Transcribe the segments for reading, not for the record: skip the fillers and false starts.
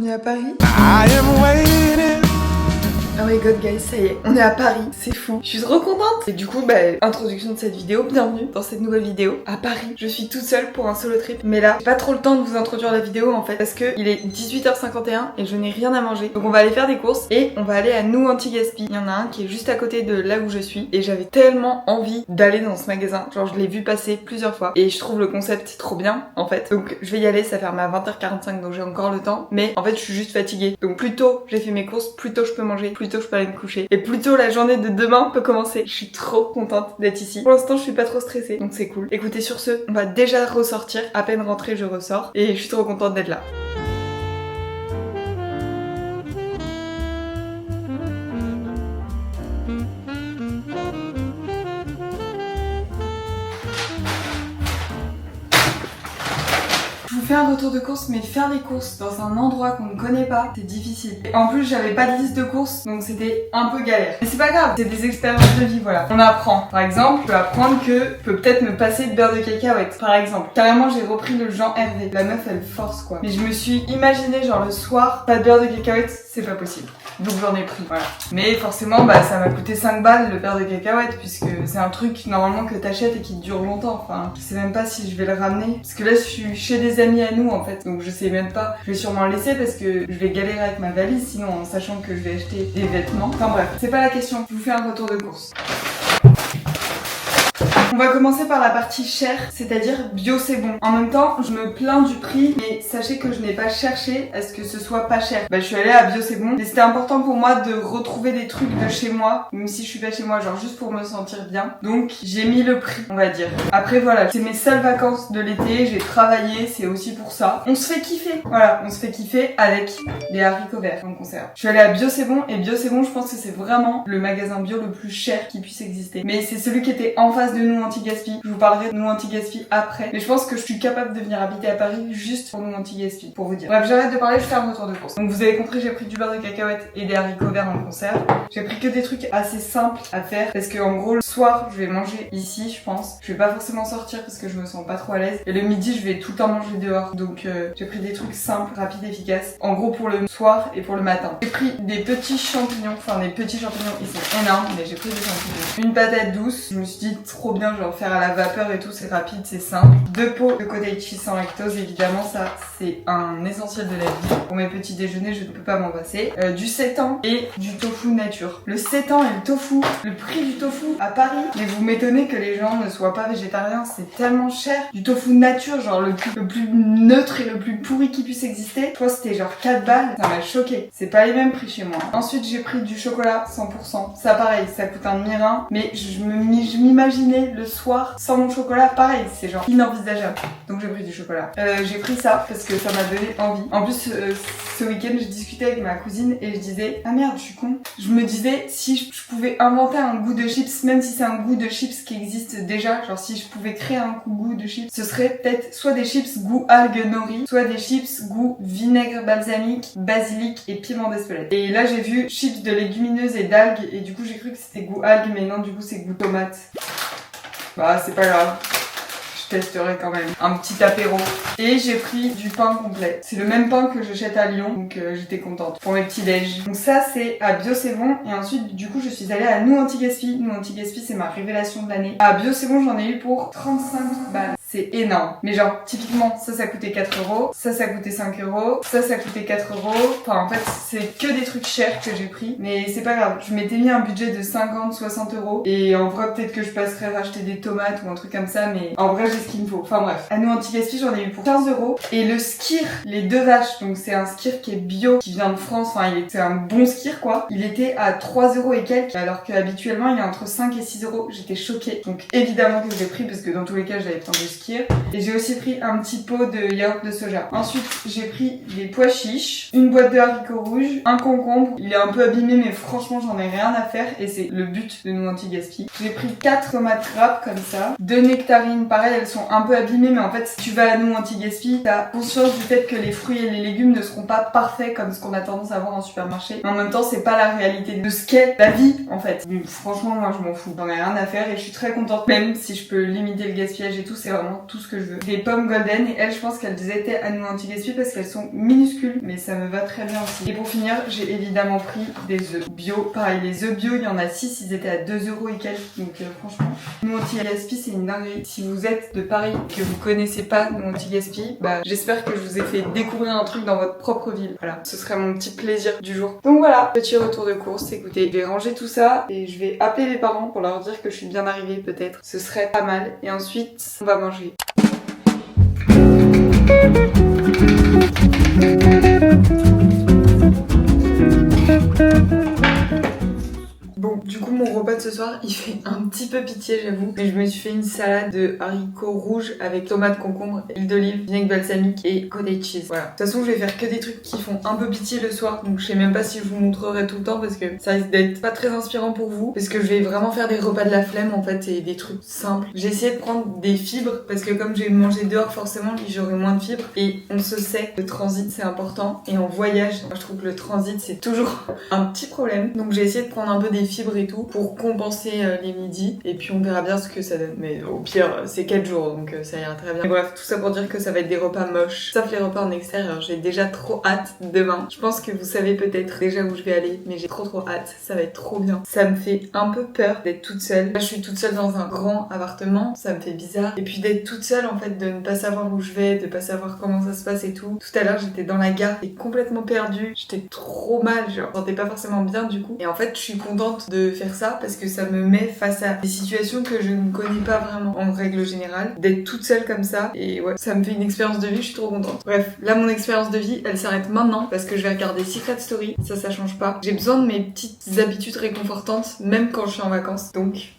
est à Paris. I am waiting. Oh my god guys, ça y est, on est à Paris, c'est fou. Je suis trop contente. Et du coup, introduction de cette vidéo, bienvenue dans cette nouvelle vidéo à Paris. Je suis toute seule pour un solo trip, mais là, j'ai pas trop le temps de vous introduire la vidéo en fait, parce que il est 18h51 et je n'ai rien à manger. Donc on va aller faire des courses et on va aller à Nous Anti-Gaspi. Il y en a un qui est juste à côté de là où je suis et j'avais tellement envie d'aller dans ce magasin. Genre je l'ai vu passer plusieurs fois et je trouve le concept trop bien en fait. Donc je vais y aller, ça fait ma 20h45 donc j'ai encore le temps. Mais en fait je suis juste fatiguée. Donc plus tôt j'ai fait mes courses, plus tôt je peux manger, plus tôt je peux aller me coucher. Et plus tôt la journée de demain peut commencer. Je suis trop contente d'être ici. Pour l'instant je suis pas trop stressée donc c'est cool. Écoutez sur ce, on va déjà ressortir. À peine rentrée je ressors et je suis trop contente d'être là. Je vous fais un retour de course, mais faire les courses dans un endroit qu'on ne connaît pas, c'est difficile. Et en plus, j'avais pas de liste de courses, donc c'était un peu galère. Mais c'est pas grave, c'est des expériences de vie, voilà. On apprend. Par exemple, je peux apprendre que je peux peut-être me passer de beurre de cacahuète, par exemple. Carrément, j'ai repris le Jean Hervé. La meuf, elle force, quoi. Mais je me suis imaginé, genre le soir, pas de beurre de cacahuète, c'est pas possible. Donc j'en ai pris, voilà. Mais forcément, ça m'a coûté 5 balles le beurre de cacahuète, puisque c'est un truc, normalement, que t'achètes et qui dure longtemps. Enfin, je sais même pas si je vais le ramener. Parce que là, je suis chez des amis à nous, en fait. Donc je sais même pas. Je vais sûrement le laisser parce que je vais galérer avec ma valise, sinon, en sachant que je vais acheter des vêtements. Enfin bref, c'est pas la question. Je vous fais un retour de course. On va commencer par la partie chère, c'est-à-dire bio c'est bon. En même temps, je me plains du prix, mais sachez que je n'ai pas cherché à ce que ce soit pas cher. Je suis allée à bio c'est bon, et c'était important pour moi de retrouver des trucs de chez moi, même si je suis pas chez moi, genre juste pour me sentir bien. Donc j'ai mis le prix, on va dire. Après voilà, c'est mes seules vacances de l'été, j'ai travaillé, c'est aussi pour ça. On se fait kiffer, voilà, on se fait kiffer avec les haricots verts en conserve. Je suis allée à bio c'est bon, et bio c'est bon, je pense que c'est vraiment le magasin bio le plus cher qui puisse exister. Mais c'est celui qui était en face de nous Anti-Gaspi. Je vous parlerai de Nous Anti-Gaspi après. Mais je pense que je suis capable de venir habiter à Paris juste pour Nous Anti-Gaspi, pour vous dire. Bref, j'arrête de parler, je fais un retour de course. Donc vous avez compris, j'ai pris du beurre de cacahuète et des haricots verts en conserve. J'ai pris que des trucs assez simples à faire parce que en gros le soir je vais manger ici, je pense. Je vais pas forcément sortir parce que je me sens pas trop à l'aise. Et le midi je vais tout le temps manger dehors. Donc j'ai pris des trucs simples, rapides, efficaces. En gros pour le soir et pour le matin. J'ai pris des petits champignons. Enfin des petits champignons, ils sont énormes, mais j'ai pris des champignons. Une patate douce. Je me suis dit trop bien, genre faire à la vapeur et tout, c'est rapide, c'est simple. 2 pots de cottage cheese sans lactose, évidemment ça c'est un essentiel de la vie. Pour mes petits déjeuners, je ne peux pas m'en passer. Du seitan et du tofu nature. Le seitan et le tofu, le prix du tofu à Paris. Mais vous m'étonnez que les gens ne soient pas végétariens, c'est tellement cher. Du tofu nature, genre le plus neutre et le plus pourri qui puisse exister. Je crois que c'était genre 4 balles, ça m'a choqué. C'est pas les mêmes prix chez moi. Ensuite j'ai pris du chocolat 100%. Ça pareil, ça coûte un demi-rein, mais je m'imaginais le soir sans mon chocolat, pareil, c'est genre inenvisageable. Donc j'ai pris du chocolat. J'ai pris ça parce que ça m'a donné envie. En plus, ce week-end, je discutais avec ma cousine et je disais, ah merde, je suis con. Je me disais, si je pouvais inventer un goût de chips, même si c'est un goût de chips qui existe déjà, genre si je pouvais créer un goût de chips, ce serait peut-être soit des chips goût algues nori, soit des chips goût vinaigre balsamique, basilic et piment d'Espelette. Et là, j'ai vu chips de légumineuses et d'algues et du coup, j'ai cru que c'était goût algues, mais non, du coup, c'est goût tomate. Bah, c'est pas grave. Je testerai quand même. Un petit apéro. Et j'ai pris du pain complet. C'est le même pain que j'achète à Lyon, donc j'étais contente pour mes petits déj. Donc ça, c'est à Bio c'est bon. Et ensuite, du coup, je suis allée à Nous Anti-Gaspi. Nous Anti-Gaspi, c'est ma révélation de l'année. À Bio c'est bon, j'en ai eu pour 35 balles. C'est énorme. Mais genre, typiquement, ça coûtait 4 euros. Ça coûtait 5 euros. Ça coûtait 4 euros. Enfin, en fait, c'est que des trucs chers que j'ai pris. Mais c'est pas grave. Je m'étais mis un budget de 50, 60 euros. Et en vrai, peut-être que je passerais racheter des tomates ou un truc comme ça. Mais en vrai, j'ai ce qu'il me faut. Enfin bref. À Nous Anti-Gaspi, j'en ai eu pour 15 euros. Et le skyr, les 2 vaches. Donc c'est un skyr qui est bio, qui vient de France. Enfin, c'est un bon skyr, quoi. Il était à 3 euros et quelques. Alors qu'habituellement, il est entre 5 et 6 euros. J'étais choquée. Donc évidemment que je l'ai pris parce que dans tous les cas, j'avais besoin de skyr. Et j'ai aussi pris un petit pot de yaourt de soja. Ensuite, j'ai pris des pois chiches, une boîte de haricots rouges, un concombre. Il est un peu abîmé, mais franchement, j'en ai rien à faire. Et c'est le but de Nous Anti-Gaspi. J'ai pris 4 tomates râpes comme ça. 2 nectarines, pareil, elles sont un peu abîmées, mais en fait, si tu vas à Nous Anti-Gaspi, t'as conscience du fait que les fruits et les légumes ne seront pas parfaits comme ce qu'on a tendance à voir en supermarché. Mais en même temps, c'est pas la réalité de ce qu'est la vie, en fait. Donc, franchement, moi, je m'en fous. J'en ai rien à faire et je suis très contente. Même si je peux limiter le gaspillage et tout, c'est vraiment vraiment tout ce que je veux. Des pommes golden et elles je pense qu'elles étaient à nous anti-gaspi parce qu'elles sont minuscules mais ça me va très bien aussi. Et pour finir j'ai évidemment pris des œufs bio. Pareil les œufs bio il y en a 6, ils étaient à 2 € et quelques donc franchement nous anti-gaspi c'est une dinguerie. Si vous êtes de Paris et que vous connaissez pas nous anti-gaspi, bah j'espère que je vous ai fait découvrir un truc dans votre propre ville. Voilà, ce serait mon petit plaisir du jour. Donc voilà, petit retour de course. Écoutez, je vais ranger tout ça et je vais appeler les parents pour leur dire que je suis bien arrivée peut-être. Ce serait pas mal. Et ensuite, on va manger. Bon, du coup, mon repas de ce soir, il fait un petit peu pitié, j'avoue. Mais je me suis fait une salade de haricots rouges avec tomates, concombre, huile d'olive, vinaigre balsamique et cottage cheese. Voilà. De toute façon, je vais faire que des trucs qui font un peu pitié le soir. Donc, je sais même pas si je vous montrerai tout le temps parce que ça risque d'être pas très inspirant pour vous. Parce que je vais vraiment faire des repas de la flemme en fait et des trucs simples. J'ai essayé de prendre des fibres parce que comme j'ai mangé dehors, forcément, j'aurai moins de fibres. Et on se sait, le transit c'est important. Et en voyage, moi je trouve que le transit c'est toujours un petit problème. Donc, j'ai essayé de prendre un peu des fibres et tout pour compenser les midis et puis on verra bien ce que ça donne, mais au pire c'est 4 jours donc ça ira très bien. Mais bref, tout ça pour dire que ça va être des repas moches sauf les repas en extérieur. J'ai déjà trop hâte demain. Je pense que vous savez peut-être déjà où je vais aller mais j'ai trop hâte, ça va être trop bien. Ça me fait un peu peur d'être toute seule. Là je suis toute seule dans un grand appartement, ça me fait bizarre et puis d'être toute seule en fait, de ne pas savoir où je vais, de pas savoir comment ça se passe et tout. Tout à l'heure j'étais dans la gare et complètement perdue, j'étais trop mal, genre je me sentais pas forcément bien du coup et en fait je suis contente de faire ça parce que ça me met face à des situations que je ne connais pas vraiment en règle générale, d'être toute seule comme ça et ouais, ça me fait une expérience de vie, je suis trop contente. Bref, là mon expérience de vie elle s'arrête maintenant parce que je vais regarder Secret Story, ça change pas. J'ai besoin de mes petites habitudes réconfortantes même quand je suis en vacances donc...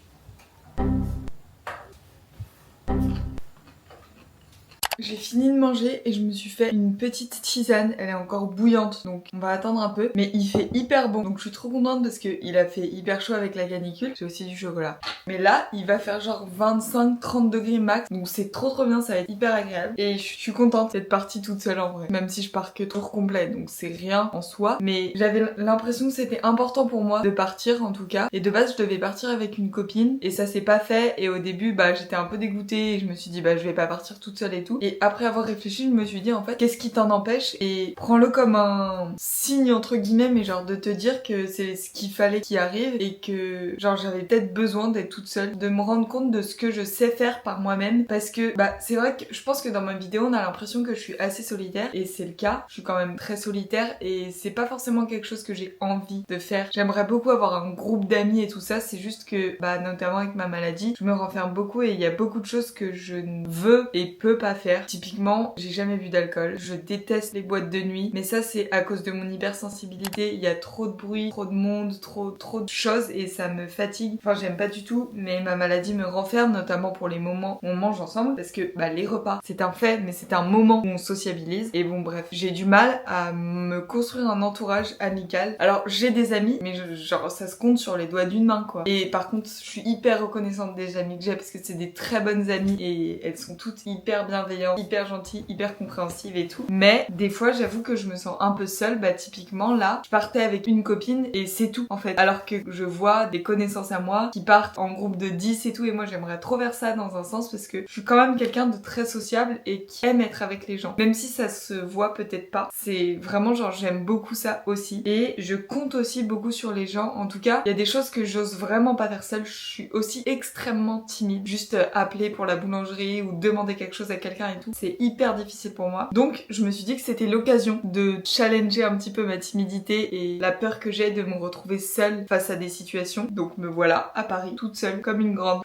J'ai fini de manger et je me suis fait une petite tisane, elle est encore bouillante donc on va attendre un peu, mais il fait hyper bon donc je suis trop contente parce qu'il a fait hyper chaud avec la canicule. J'ai aussi du chocolat, mais là il va faire genre 25-30 degrés max donc c'est trop bien, ça va être hyper agréable et je suis contente d'être partie toute seule en vrai, même si je pars que tour complet donc c'est rien en soi, mais j'avais l'impression que c'était important pour moi de partir en tout cas, et de base je devais partir avec une copine et ça s'est pas fait et au début bah j'étais un peu dégoûtée et je me suis dit bah je vais pas partir toute seule et tout. Et après avoir réfléchi, je me suis dit en fait, qu'est-ce qui t'en empêche? Et prends-le comme un signe entre guillemets, mais genre de te dire que c'est ce qu'il fallait qui arrive et que genre j'avais peut-être besoin d'être toute seule, de me rendre compte de ce que je sais faire par moi-même, parce que bah c'est vrai que je pense que dans ma vidéo on a l'impression que je suis assez solitaire et c'est le cas, je suis quand même très solitaire et c'est pas forcément quelque chose que j'ai envie de faire. J'aimerais beaucoup avoir un groupe d'amis et tout ça, c'est juste que bah notamment avec ma maladie, je me renferme beaucoup et il y a beaucoup de choses que je ne veux et peux pas faire. Typiquement, j'ai jamais bu d'alcool, je déteste les boîtes de nuit, mais ça c'est à cause de mon hypersensibilité, il y a trop de bruit, trop de monde, trop de choses et ça me fatigue. Enfin j'aime pas du tout, mais ma maladie me renferme, notamment pour les moments où on mange ensemble, parce que bah les repas, c'est un fait, mais c'est un moment où on sociabilise. Et bon bref, j'ai du mal à me construire un entourage amical. Alors j'ai des amis, mais genre ça se compte sur les doigts d'une main quoi. Et par contre, je suis hyper reconnaissante des amis que j'ai parce que c'est des très bonnes amies et elles sont toutes hyper bienveillantes, hyper gentilles, hyper compréhensives et tout. Mais des fois, j'avoue que je me sens un peu seule. Bah typiquement là, je partais avec une copine et c'est tout en fait. Alors que je vois des connaissances à moi qui partent en groupe de 10 et tout, et moi j'aimerais trop faire ça dans un sens parce que je suis quand même quelqu'un de très sociable et qui aime être avec les gens. Même si ça se voit peut-être pas, c'est vraiment genre j'aime beaucoup ça aussi. Et je compte aussi beaucoup sur les gens. En tout cas, il y a des choses que j'ose vraiment pas faire seule. Je suis aussi extrêmement timide. Juste appeler pour la boulangerie ou demander quelque chose à quelqu'un et tout, c'est hyper difficile pour moi. Donc je me suis dit que c'était l'occasion de challenger un petit peu ma timidité et la peur que j'ai de me retrouver seule face à des situations. Donc me voilà à Paris, toute seule, comme une grande.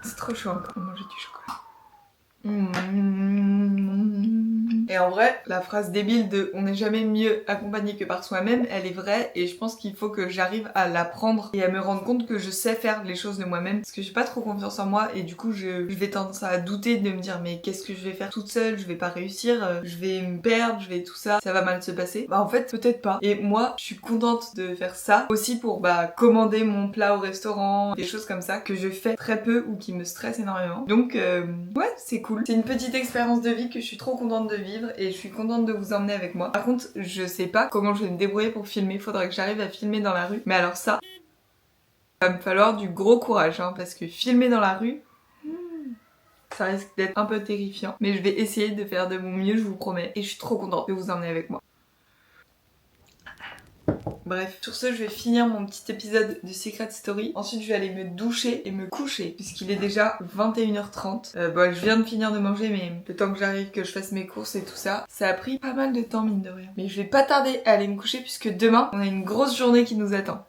C'est trop chaud encore de manger du chocolat. Et en vrai, la phrase débile de on n'est jamais mieux accompagné que par soi-même, elle est vraie et je pense qu'il faut que j'arrive à l'apprendre et à me rendre compte que je sais faire les choses de moi-même parce que j'ai pas trop confiance en moi et du coup je vais tendance à douter, de me dire mais qu'est-ce que je vais faire toute seule, je vais pas réussir, je vais me perdre, je vais tout ça, ça va mal se passer. Bah en fait peut-être pas. Et moi je suis contente de faire ça aussi pour bah commander mon plat au restaurant, des choses comme ça que je fais très peu ou qui me stressent énormément. Donc ouais c'est cool. C'est une petite expérience de vie que je suis trop contente de vivre et je suis contente de vous emmener avec moi. Par contre, je sais pas comment je vais me débrouiller pour filmer, faudrait que j'arrive à filmer dans la rue. Mais alors ça, va me falloir du gros courage hein, parce que filmer dans la rue, Ça risque d'être un peu terrifiant, mais je vais essayer de faire de mon mieux, je vous promets. Et je suis trop contente de vous emmener avec moi. Bref, sur ce, je vais finir mon petit épisode de Secret Story. Ensuite, je vais aller me doucher et me coucher, puisqu'il est déjà 21h30. Bon, je viens de finir de manger, mais le temps que j'arrive, que je fasse mes courses et tout ça, ça a pris pas mal de temps, mine de rien. Mais je vais pas tarder à aller me coucher, puisque demain, on a une grosse journée qui nous attend.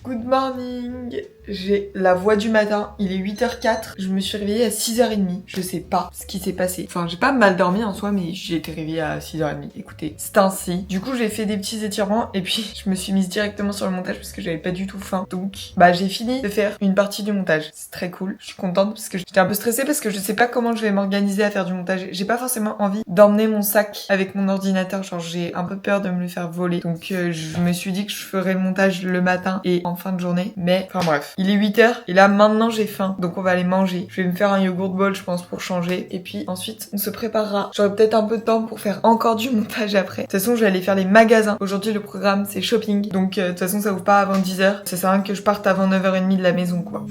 Good morning! J'ai la voix du matin, il est 8h04, je me suis réveillée à 6h30, je sais pas ce qui s'est passé. Enfin, j'ai pas mal dormi en soi, mais j'ai été réveillée à 6h30. Écoutez, c'est ainsi. Du coup, j'ai fait des petits étirements et puis je me suis mise directement sur le montage parce que j'avais pas du tout faim. Donc, j'ai fini de faire une partie du montage. C'est très cool, je suis contente parce que j'étais un peu stressée parce que je sais pas comment je vais m'organiser à faire du montage. J'ai pas forcément envie d'emmener mon sac avec mon ordinateur, genre j'ai un peu peur de me le faire voler. Donc, je me suis dit que je ferais le montage le matin et en fin de journée. Mais, enfin bref. Il est 8h et là maintenant j'ai faim, donc on va aller manger. Je vais me faire un yogourt bowl je pense pour changer et puis ensuite on se préparera. J'aurai peut-être un peu de temps pour faire encore du montage après. De toute façon je vais aller faire les magasins. Aujourd'hui le programme c'est shopping, donc de toute façon ça ouvre pas avant 10h. Ça sert à rien que je parte avant 9h30 de la maison quoi.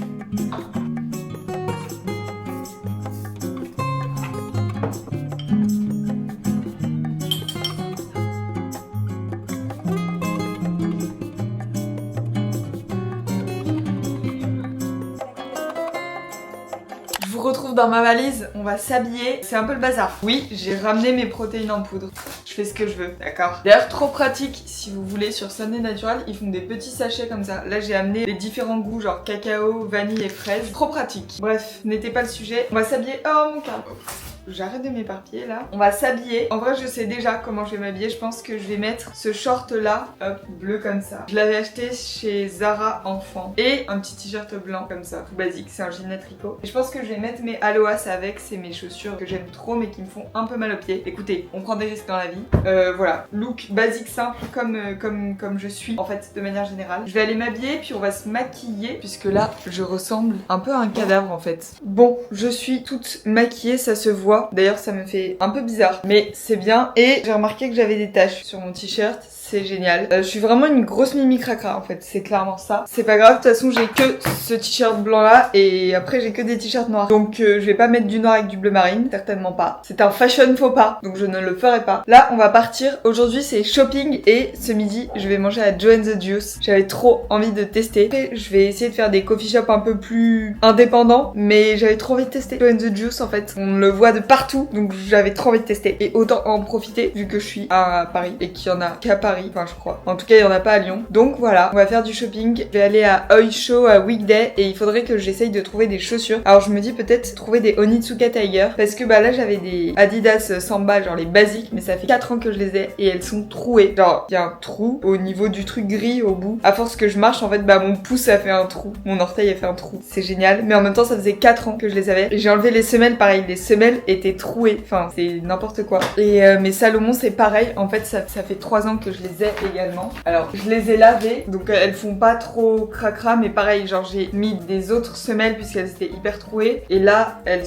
Je vous retrouve dans ma valise, on va s'habiller, c'est un peu le bazar. Oui, j'ai ramené mes protéines en poudre. Je fais ce que je veux, d'accord. D'ailleurs, trop pratique, si vous voulez, sur Sunday Natural, ils font des petits sachets comme ça. Là, j'ai amené les différents goûts, genre cacao, vanille et fraise. Trop pratique. Bref, n'était pas le sujet. On va s'habiller. Oh, mon carreau. J'arrête de m'éparpiller là. On va s'habiller. En vrai, je sais déjà comment je vais m'habiller. Je pense que je vais mettre ce short là, hop, bleu comme ça. Je l'avais acheté chez Zara enfant. Et un petit t-shirt blanc comme ça, tout basique. C'est un gilet tricot. Et je pense que je vais mettre mes Aloas avec. C'est mes chaussures que j'aime trop mais qui me font un peu mal aux pieds. Écoutez, on prend des risques dans la vie. Voilà, look basique simple comme je suis en fait de manière générale. Je vais aller m'habiller puis on va se maquiller puisque là je ressemble un peu à un cadavre en fait. Bon, je suis toute maquillée, ça se voit. D'ailleurs ça me fait un peu bizarre mais c'est bien et j'ai remarqué que j'avais des taches sur mon t-shirt. C'est génial. Je suis vraiment une grosse mimi cracra en fait, c'est clairement ça. C'est pas grave, de toute façon j'ai que ce t-shirt blanc là et après j'ai que des t-shirts noirs. Donc je vais pas mettre du noir avec du bleu marine, certainement pas. C'est un fashion faux pas, donc je ne le ferai pas. Là on va partir, aujourd'hui c'est shopping et ce midi je vais manger à Joe & the Juice. J'avais trop envie de tester. Après je vais essayer de faire des coffee shops un peu plus indépendants, mais j'avais trop envie de tester Joe & the Juice en fait. On le voit de partout, donc j'avais trop envie de tester. Et autant en profiter vu que je suis à Paris et qu'il y en a qu'à Paris. Enfin je crois. En tout cas il y en a pas à Lyon. Donc voilà, on va faire du shopping. Je vais aller à Oysho à Weekday et il faudrait que j'essaye de trouver des chaussures. Alors je me dis peut-être trouver des Onitsuka Tiger parce que là j'avais des Adidas Samba genre les basiques mais ça fait 4 ans que je les ai et elles sont trouées. Genre il y a un trou au niveau du truc gris au bout. À force que je marche en fait mon pouce a fait un trou. Mon orteil a fait un trou. C'est génial. Mais en même temps ça faisait 4 ans que je les avais. Et j'ai enlevé les semelles pareil. Les semelles étaient trouées. Enfin c'est n'importe quoi. Et mes Salomon c'est pareil. En fait ça fait 3 ans que je les ai également. Alors je les ai lavées donc elles font pas trop cracra mais pareil genre j'ai mis des autres semelles puisqu'elles étaient hyper trouées et là elles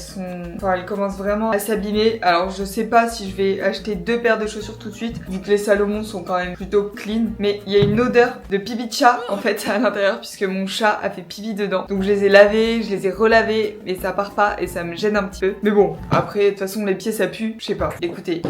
commencent vraiment à s'abîmer. Alors je sais pas si je vais acheter 2 paires de chaussures tout de suite vu que les Salomon sont quand même plutôt clean mais il y a une odeur de pipi de chat en fait à l'intérieur puisque mon chat a fait pipi dedans donc je les ai lavées, je les ai relavées mais ça part pas et ça me gêne un petit peu mais bon après de toute façon les pieds ça pue, je sais pas, écoutez.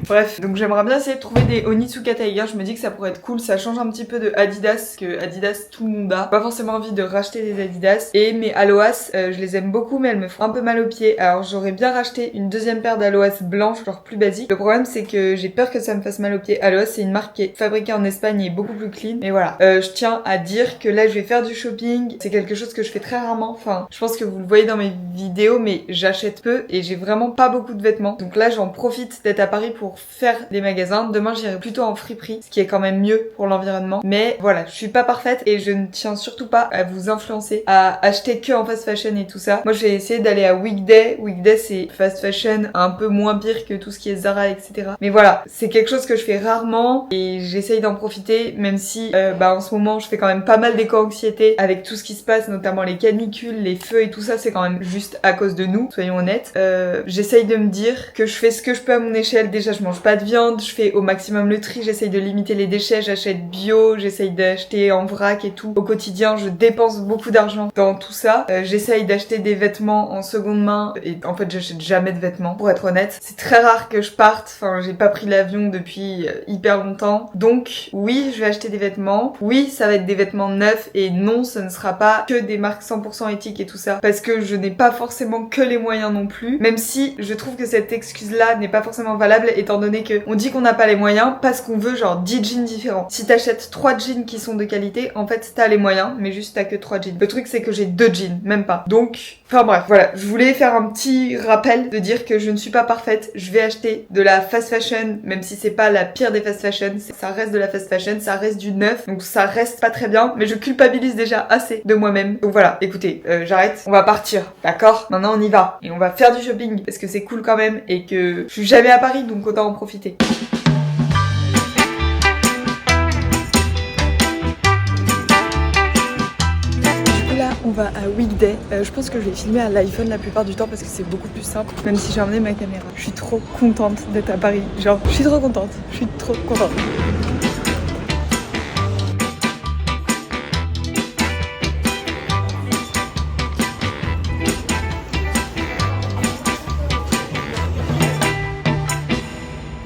Bref, donc j'aimerais bien essayer de trouver des Onitsuka Tiger, je me dis que ça pourrait être cool, ça change un petit peu de Adidas, que Adidas tout le monde a. Pas forcément envie de racheter des Adidas. Et mes Aloas, je les aime beaucoup mais elles me font un peu mal aux pieds. Alors j'aurais bien racheté une deuxième paire d'Aloas blanches, genre plus basique. Le problème c'est que j'ai peur que ça me fasse mal aux pieds. Aloas c'est une marque qui est fabriquée en Espagne et beaucoup plus clean. Mais voilà, je tiens à dire que là je vais faire du shopping. C'est quelque chose que je fais très rarement. Enfin, je pense que vous le voyez dans mes vidéos mais j'achète peu et j'ai vraiment pas beaucoup de vêtements. Donc là j'en profite d'être à Paris pour faire des magasins. Demain j'irai plutôt en friperie, ce qui est quand même mieux pour l'environnement. Mais voilà, je suis pas parfaite et je ne tiens surtout pas à vous influencer à acheter que en fast fashion et tout ça. Moi j'ai essayé d'aller à Weekday. Weekday c'est fast fashion un peu moins pire que tout ce qui est Zara etc. Mais voilà, c'est quelque chose que je fais rarement et j'essaye d'en profiter même si en ce moment je fais quand même pas mal d'éco-anxiété avec tout ce qui se passe, notamment les canicules, les feux et tout ça, c'est quand même juste à cause de nous, soyons honnêtes. J'essaye de me dire que je fais ce que je peux à mon échelle. Déjà je je mange pas de viande, je fais au maximum le tri, j'essaye de limiter les déchets, j'achète bio, j'essaye d'acheter en vrac et tout. Au quotidien, je dépense beaucoup d'argent dans tout ça. J'essaye d'acheter des vêtements en seconde main et en fait, j'achète jamais de vêtements pour être honnête. C'est très rare que je parte, enfin, j'ai pas pris l'avion depuis hyper longtemps. Donc, oui, je vais acheter des vêtements. Oui, ça va être des vêtements neufs et non, ce ne sera pas que des marques 100% éthiques et tout ça parce que je n'ai pas forcément que les moyens non plus. Même si je trouve que cette excuse-là n'est pas forcément valable étant donné que on dit qu'on n'a pas les moyens parce qu'on veut genre 10 jeans différents. Si t'achètes 3 jeans qui sont de qualité, en fait t'as les moyens mais juste t'as que 3 jeans. Le truc c'est que j'ai 2 jeans, même pas. Donc, enfin bref, voilà. Je voulais faire un petit rappel de dire que je ne suis pas parfaite. Je vais acheter de la fast fashion, même si c'est pas la pire des fast fashion. Ça reste de la fast fashion, ça reste du neuf. Donc ça reste pas très bien, mais je culpabilise déjà assez de moi-même. Donc voilà, écoutez, j'arrête. On va partir, d'accord? Maintenant on y va. Et on va faire du shopping parce que c'est cool quand même et que je suis jamais à Paris donc autant en profiter. On va à Weekday. Je pense que je vais filmer à l'iPhone la plupart du temps parce que c'est beaucoup plus simple, même si j'ai emmené ma caméra. Je suis trop contente d'être à Paris. Genre, je suis trop contente. Je suis trop contente.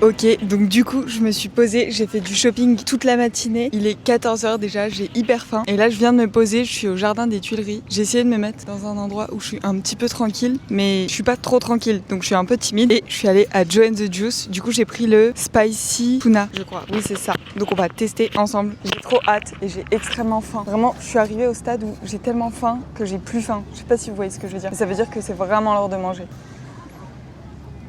Ok, donc du coup, je me suis posée, j'ai fait du shopping toute la matinée. Il est 14h déjà, j'ai hyper faim. Et là, je viens de me poser, je suis au jardin des Tuileries. J'ai essayé de me mettre dans un endroit où je suis un petit peu tranquille, mais je suis pas trop tranquille, donc je suis un peu timide. Et je suis allée à Joe & the Juice. Du coup, j'ai pris le Spicy Tuna, je crois. Oui, c'est ça. Donc on va tester ensemble. J'ai trop hâte et j'ai extrêmement faim. Vraiment, je suis arrivée au stade où j'ai tellement faim que j'ai plus faim. Je sais pas si vous voyez ce que je veux dire. Mais ça veut dire que c'est vraiment l'heure de manger.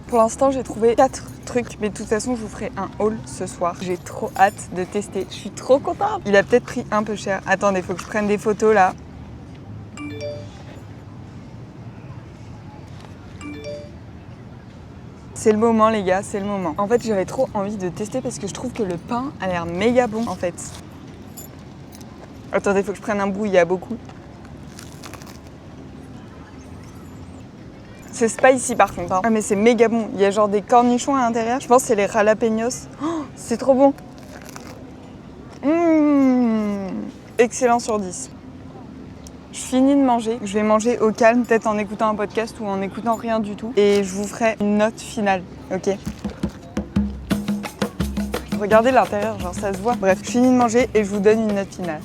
Pour l'instant, j'ai trouvé 4 trucs, mais de toute façon, je vous ferai un haul ce soir. J'ai trop hâte de tester. Je suis trop contente. Il a peut-être pris un peu cher. Attendez, faut que je prenne des photos là. C'est le moment, les gars, c'est le moment. En fait, j'avais trop envie de tester parce que je trouve que le pain a l'air méga bon, en fait. Attendez, faut que je prenne un bout, il y a beaucoup. C'est spicy par contre. Hein. Ah mais c'est méga bon. Il y a genre des cornichons à l'intérieur. Je pense que c'est les jalapenos. Oh, c'est trop bon. Excellent sur 10. Je finis de manger. Je vais manger au calme, peut-être en écoutant un podcast ou en écoutant rien du tout. Et je vous ferai une note finale. Ok. Regardez l'intérieur, genre ça se voit. Bref, je finis de manger et je vous donne une note finale.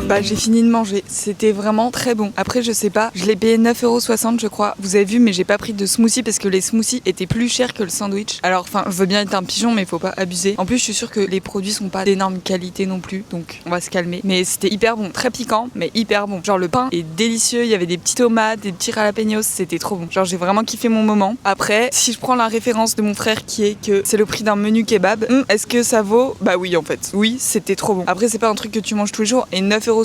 Bah j'ai fini de manger, c'était vraiment très bon. Après je sais pas, je l'ai payé 9,60€ je crois. Vous avez vu mais j'ai pas pris de smoothie parce que les smoothies étaient plus chers que le sandwich. Alors enfin je veux bien être un pigeon mais faut pas abuser. En plus je suis sûre que les produits sont pas d'énorme qualité non plus. Donc on va se calmer. Mais c'était hyper bon, très piquant mais hyper bon. Genre le pain est délicieux, il y avait des petites tomates, des petits jalapenos, c'était trop bon. Genre j'ai vraiment kiffé mon moment. Après si je prends la référence de mon frère qui est que c'est le prix d'un menu kebab, est-ce que ça vaut? Bah oui en fait. Oui c'était trop bon. Après c'est pas un truc que tu manges tous les jours et 9,60€,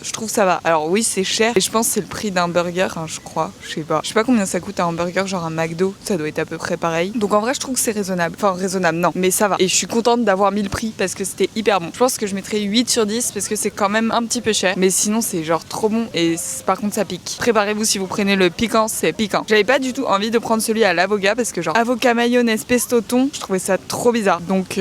je trouve ça va. Alors oui c'est cher et je pense que c'est le prix d'un burger, hein, je crois, je sais pas combien ça coûte un hamburger, genre un McDo, ça doit être à peu près pareil. Donc en vrai je trouve que c'est raisonnable, enfin raisonnable non, mais ça va. Et je suis contente d'avoir mis le prix parce que c'était hyper bon. Je pense que je mettrais 8 sur 10 parce que c'est quand même un petit peu cher, mais sinon c'est genre trop bon et par contre ça pique. Préparez-vous si vous prenez le piquant, c'est piquant. J'avais pas du tout envie de prendre celui à l'avocat parce que genre avocat mayonnaise pesto thon, je trouvais ça trop bizarre. Donc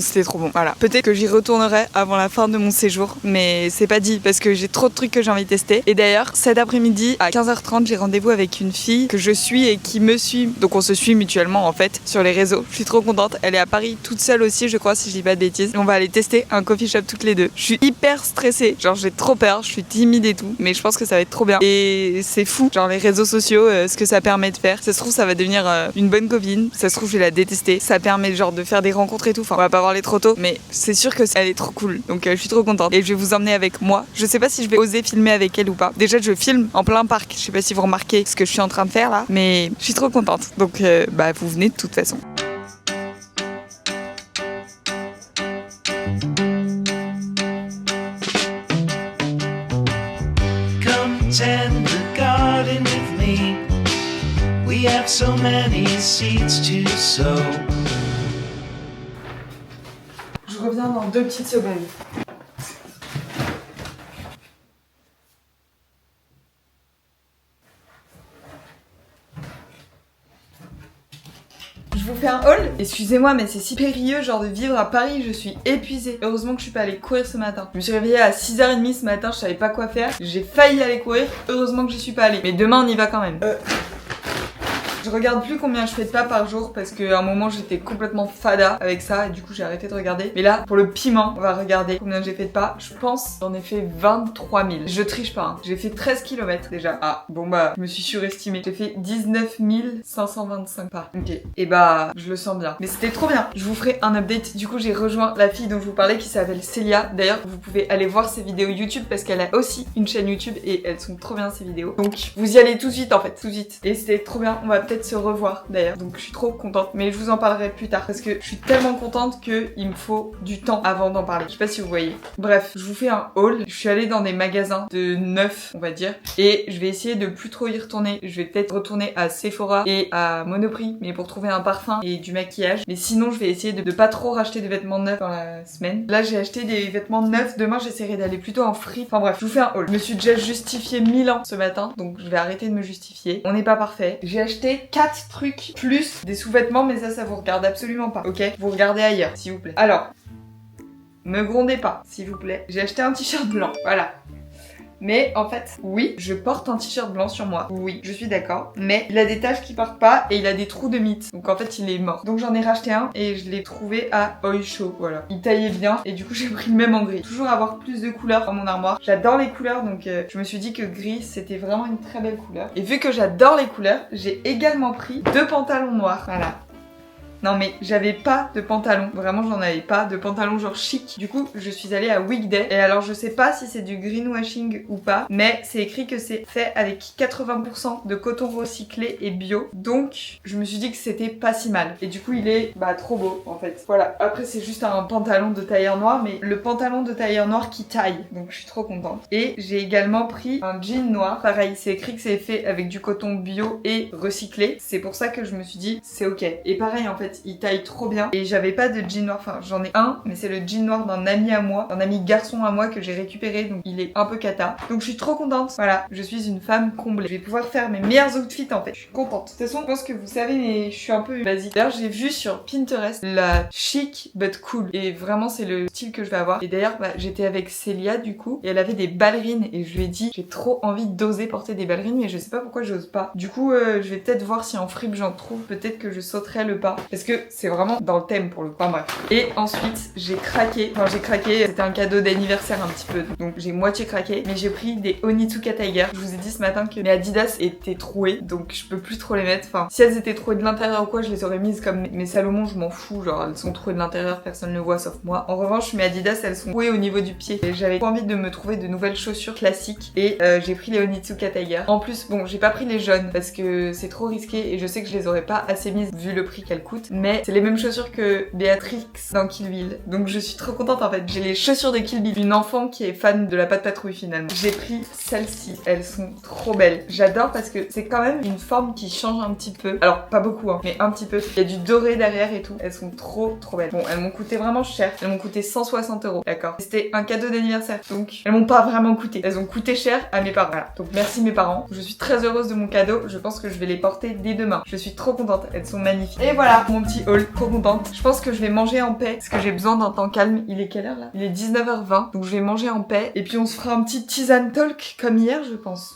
c'était trop bon. Voilà. Peut-être que j'y retournerai avant la fin de mon séjour, mais c'est pas dit parce que j'ai trop de trucs que j'ai envie de tester. Et d'ailleurs, cet après-midi à 15h30, j'ai rendez-vous avec une fille que je suis et qui me suit. Donc on se suit mutuellement en fait sur les réseaux. Je suis trop contente. Elle est à Paris toute seule aussi, je crois, si je dis pas de bêtises. On va aller tester un coffee shop toutes les deux. Je suis hyper stressée. Genre j'ai trop peur, je suis timide et tout, mais je pense que ça va être trop bien. Et c'est fou, genre les réseaux sociaux, ce que ça permet de faire. Ça se trouve ça va devenir une bonne copine. Ça se trouve je vais la détester. Ça permet genre de faire des rencontres et tout. Enfin, on va pas parler trop tôt, mais c'est sûr que elle est trop cool. Donc je suis trop contente. Et je vais vous emmener avec moi. Je sais pas si je vais oser filmer avec elle ou pas. Déjà je filme en plein parc. Je sais pas si vous remarquez ce que je suis en train de faire là, mais je suis trop contente. Donc bah vous venez de toute façon. Come tend the garden with me. We have so many seeds to sow. Je reviens dans 2 petites secondes. vous fais un haul. Excusez-moi, mais c'est si périlleux genre de vivre à Paris, je suis épuisée. Heureusement que je suis pas allée courir ce matin. Je me suis réveillée à 6h30 ce matin, je savais pas quoi faire. J'ai failli aller courir, heureusement que j'y suis pas allée. Mais demain on y va quand même. Je regarde plus combien je fais de pas par jour parce qu'à un moment j'étais complètement fada avec ça et du coup j'ai arrêté de regarder. Mais là, pour le piment, on va regarder combien j'ai fait de pas. Je pense j'en ai fait 23 000. Je triche pas, hein. J'ai fait 13 km déjà. Ah, bon bah, je me suis surestimée. J'ai fait 19 525 pas. Ok, et bah, je le sens bien. Mais c'était trop bien. Je vous ferai un update. Du coup, j'ai rejoint la fille dont je vous parlais qui s'appelle Célia. D'ailleurs, vous pouvez aller voir ses vidéos YouTube parce qu'elle a aussi une chaîne YouTube et elles sont trop bien ces vidéos. Donc, vous y allez tout de suite en fait, tout de suite. Et c'était trop bien. On va peut-être se revoir d'ailleurs, donc je suis trop contente, mais je vous en parlerai plus tard parce que je suis tellement contente que il me faut du temps avant d'en parler. Je sais pas si vous voyez. Bref, je vous fais un haul. Je suis allée dans des magasins de neuf, on va dire, et je vais essayer de plus trop y retourner. Je vais peut-être retourner à Sephora et à Monoprix, mais pour trouver un parfum et du maquillage. Mais sinon, je vais essayer de pas trop racheter des vêtements neufs dans la semaine. Là, j'ai acheté des vêtements neufs. Demain, j'essaierai d'aller plutôt en free. Enfin bref, je vous fais un haul. Je me suis déjà justifié 1000 ans ce matin, donc je vais arrêter de me justifier. On n'est pas parfait. J'ai acheté 4 trucs plus des sous-vêtements, mais ça vous regarde absolument pas, ok? Vous regardez ailleurs, s'il vous plaît. Alors, me grondez pas, s'il vous plaît. J'ai acheté un t-shirt blanc, voilà. Mais en fait, oui, je porte un t-shirt blanc sur moi. Oui, je suis d'accord. Mais il a des taches qui partent pas et il a des trous de mythe. Donc en fait, il est mort. Donc j'en ai racheté un et je l'ai trouvé à Oysho. Voilà. Il taillait bien et du coup, j'ai pris le même en gris. Toujours avoir plus de couleurs dans mon armoire. J'adore les couleurs donc je me suis dit que gris, c'était vraiment une très belle couleur. Et vu que j'adore les couleurs, j'ai également pris 2 pantalons noirs. Voilà. Non mais j'avais pas de pantalon, vraiment j'en avais pas de pantalon genre chic. Du coup je suis allée à Weekday et alors je sais pas si c'est du greenwashing ou pas, mais c'est écrit que c'est fait avec 80% de coton recyclé et bio. Donc je me suis dit que c'était pas si mal. Et du coup il est trop beau en fait. Voilà, après c'est juste un pantalon de tailleur noir, mais le pantalon de tailleur noir qui taille. Donc je suis trop contente. Et j'ai également pris un jean noir. Pareil, c'est écrit que c'est fait avec du coton bio et recyclé. C'est pour ça que je me suis dit c'est ok. Et pareil en fait, il taille trop bien et j'avais pas de jean noir, enfin j'en ai un mais c'est le jean noir d'un ami à moi, d'un ami garçon à moi que j'ai récupéré, donc il est un peu cata, donc je suis trop contente. Voilà, je suis une femme comblée, je vais pouvoir faire mes meilleurs outfits en fait, je suis contente. De toute façon je pense que vous savez mais je suis un peu basique. D'ailleurs j'ai vu sur Pinterest la chic but cool et vraiment c'est le style que je vais avoir. Et d'ailleurs j'étais avec Célia du coup et elle avait des ballerines et je lui ai dit j'ai trop envie d'oser porter des ballerines mais je sais pas pourquoi j'ose pas. Du coup je vais peut-être voir si en fripe j'en trouve, peut-être que je sauterai le pas parce que c'est vraiment dans le thème pour le coup. Enfin bref. Et ensuite j'ai craqué, c'était un cadeau d'anniversaire un petit peu, donc j'ai moitié craqué, mais j'ai pris des Onitsuka Tiger. Je vous ai dit ce matin que mes Adidas étaient trouées, donc je peux plus trop les mettre. Enfin, si elles étaient trouées de l'intérieur ou quoi, je les aurais mises comme mes Salomon, je m'en fous, genre elles sont trouées de l'intérieur, personne ne le voit sauf moi. En revanche, mes Adidas, elles sont trouées au niveau du pied. Et j'avais envie de me trouver de nouvelles chaussures classiques et j'ai pris les Onitsuka Tiger. En plus, bon, j'ai pas pris les jaunes parce que c'est trop risqué et je sais que je les aurais pas assez mises vu le prix qu'elles coûtent, mais c'est les mêmes chaussures que Béatrix dans Kill Bill. Donc je suis trop contente en fait. J'ai les chaussures de Kill Bill. Une enfant qui est fan de la Patte Patrouille finalement. J'ai pris celles-ci. Elles sont trop belles. J'adore parce que c'est quand même une forme qui change un petit peu. Alors pas beaucoup hein, mais un petit peu. Il y a du doré derrière et tout. Elles sont trop belles. Bon, elles m'ont coûté vraiment cher. Elles m'ont coûté 160 €. D'accord. C'était un cadeau d'anniversaire. Donc elles m'ont pas vraiment coûté. Elles ont coûté cher à mes parents. Voilà. Donc merci mes parents. Je suis très heureuse de mon cadeau. Je pense que je vais les porter dès demain. Je suis trop contente. Elles sont magnifiques. Et voilà mon petit haul. Trop contente. Je pense que je vais manger en paix parce que j'ai besoin d'un temps calme. Il est quelle heure là? Il est 19h20. Donc je vais manger en paix et puis on se fera un petit tisane talk comme hier je pense.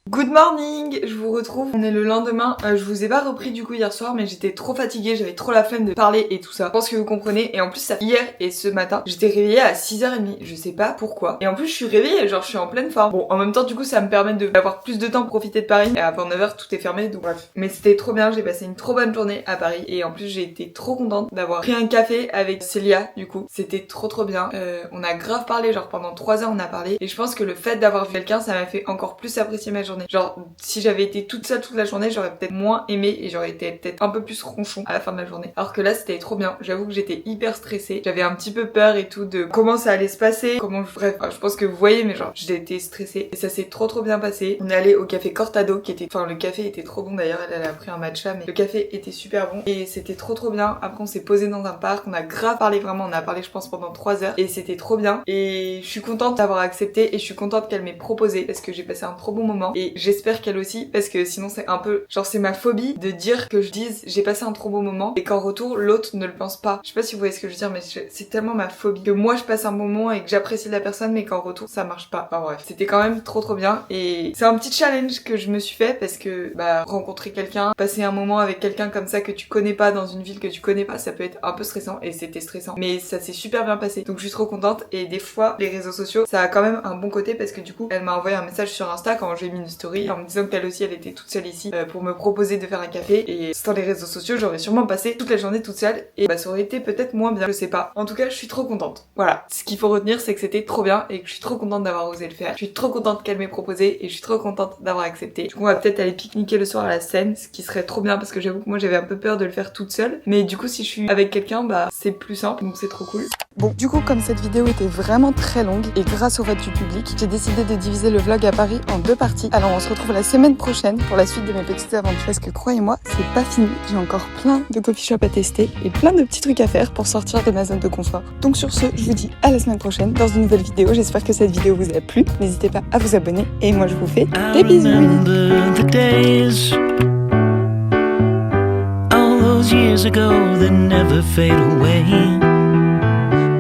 Good morning, je vous retrouve, on est le lendemain, je vous ai pas repris du coup hier soir mais j'étais trop fatiguée, j'avais trop la flemme de parler et tout ça, je pense que vous comprenez, et en plus ça hier et ce matin, j'étais réveillée à 6h30, je sais pas pourquoi, et en plus je suis réveillée, genre je suis en pleine forme. Bon en même temps du coup ça me permet d'avoir plus de temps pour profiter de Paris, et avant 9h tout est fermé donc bref. Mais c'était trop bien, j'ai passé une trop bonne journée à Paris et en plus j'ai été trop contente d'avoir pris un café avec Célia du coup, c'était trop bien, on a grave parlé, genre pendant 3 heures on a parlé et je pense que le fait d'avoir vu quelqu'un ça m'a fait encore plus apprécier ma journée. Genre si j'avais été toute seule toute la journée j'aurais peut-être moins aimé et j'aurais été peut-être un peu plus ronchon à la fin de la journée. Alors que là c'était trop bien, j'avoue que j'étais hyper stressée, j'avais un petit peu peur et tout de comment ça allait se passer, bref, je pense que vous voyez mais genre j'ai été stressée et ça s'est trop bien passé. On est allé au café Cortado qui était, enfin le café était trop bon d'ailleurs, elle a pris un matcha mais le café était super bon et c'était trop bien. Après on s'est posé dans un parc, on a grave parlé, vraiment on a parlé je pense pendant 3 heures et c'était trop bien et je suis contente d'avoir accepté et je suis contente qu'elle m'ait proposé parce que j'ai passé un trop bon moment et j'espère qu'elle aussi, parce que sinon c'est un peu, genre c'est ma phobie de dire que je dise j'ai passé un trop beau moment et qu'en retour l'autre ne le pense pas. Je sais pas si vous voyez ce que je veux dire, mais c'est tellement ma phobie que moi je passe un moment et que j'apprécie la personne mais qu'en retour ça marche pas. Enfin bref, c'était quand même trop bien et c'est un petit challenge que je me suis fait parce que rencontrer quelqu'un, passer un moment avec quelqu'un comme ça que tu connais pas dans une ville que tu connais pas, ça peut être un peu stressant et c'était stressant, mais ça s'est super bien passé, donc je suis trop contente. Et des fois les réseaux sociaux ça a quand même un bon côté parce que du coup elle m'a envoyé un message sur Insta quand j'ai mis une story en me disant qu'elle aussi elle était toute seule ici pour me proposer de faire un café, et sans les réseaux sociaux j'aurais sûrement passé toute la journée toute seule et ça aurait été peut-être moins bien, je sais pas. En tout cas je suis trop contente. Voilà, ce qu'il faut retenir c'est que c'était trop bien et que je suis trop contente d'avoir osé le faire. Je suis trop contente qu'elle m'ait proposé et je suis trop contente d'avoir accepté. Du coup on va peut-être aller pique-niquer le soir à la Seine, ce qui serait trop bien parce que j'avoue que moi j'avais un peu peur de le faire toute seule, mais du coup si je suis avec quelqu'un c'est plus simple, donc c'est trop cool. Bon, du coup comme cette vidéo était vraiment très longue et grâce au vote du public, j'ai décidé de diviser le vlog à Paris en 2 parties. Alors on se retrouve la semaine prochaine pour la suite de mes petites aventures, parce que croyez-moi c'est pas fini, j'ai encore plein de coffee shops à tester et plein de petits trucs à faire pour sortir de ma zone de confort. Donc sur ce, je vous dis à la semaine prochaine dans une nouvelle vidéo. J'espère que cette vidéo vous a plu, n'hésitez pas à vous abonner et moi je vous fais des bisous. Years ago that never fade away.